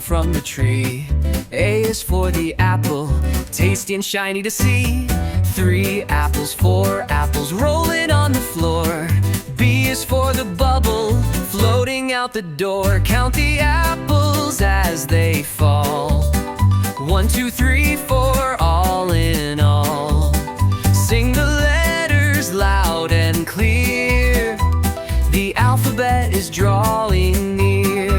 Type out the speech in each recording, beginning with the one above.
falling from the tree. A is for the apple, tasty and shiny to see. 3 apples, 4 apples, rolling on the floor. B is for the bubble, floating out the door. Count the apples as they fall. 1, 2, 3, 4, all in all. Sing the letters loud and clear. The alphabet is drawing near.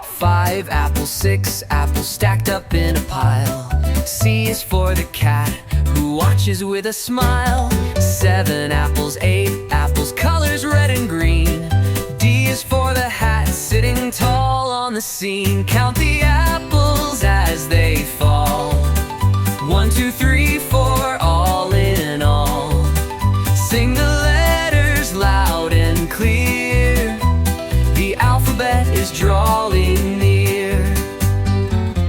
5 apples, 6 apples, stacked up in a pile. C is for the cat, who watches with a smile. 7 apples, 8 apples, colors red and green. D is for the hat, sitting tall on the scene. Count the apples as they fall. 1, 2, 3, 4, all in all. Sing the letters loud and clear. The alphabet is drawing near.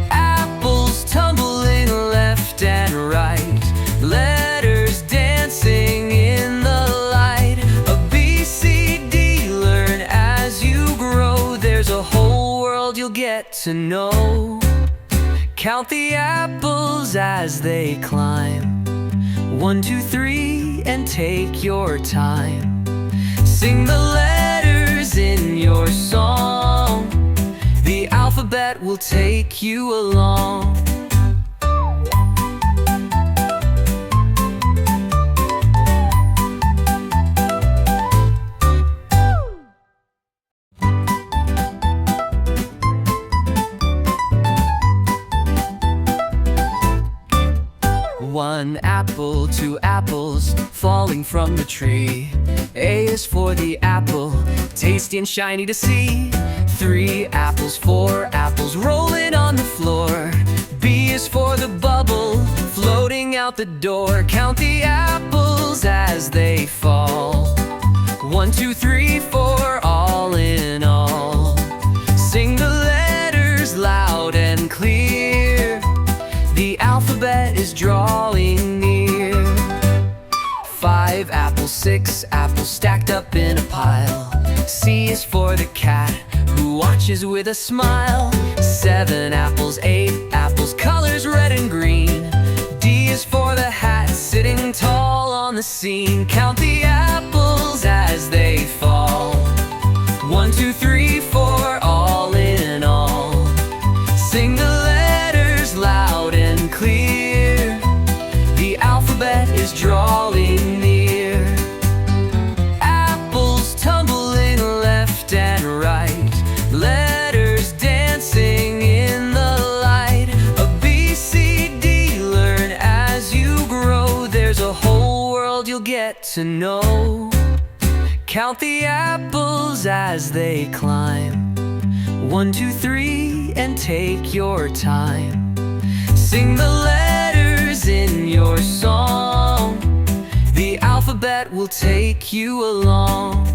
Apples tumbling left and right, letters dancing in the light. A B, C, D, learn as you grow. There's a whole world you'll get to know. Count the apples as they climb. 1, 2, 3, and take your time. Sing the letters in your song. The alphabet will take you along. One apple, 2 apples, falling from the tree. A is for the apple, tasty and shiny to see. 3 apples, 4 apples, rolling on the floor. B is for the bubble, floating out the door. Count the apples as they fall. 1, 2, 3, 4, all in all. Sing the letters loud and clear. The alphabet is drawing near. 5 apples, 6 apples, stacked up in a pile. C is for the cat, who watches with a smile. 7 apples, 8 apples, colors red and green. D is for the hat, sitting tall on the scene. Count the apples as they fall. 1, 2, 3, 4, all in all. Sing the letters loud and clear. The alphabet is drawing near. Apples tumbling left and right, letters dancing in the light. A B, C, D, learn as you grow. There's a whole world you'll get to know. Count the apples as they climb. 1, 2, 3, and take your time. Sing the letters in your song. The alphabet will take you along.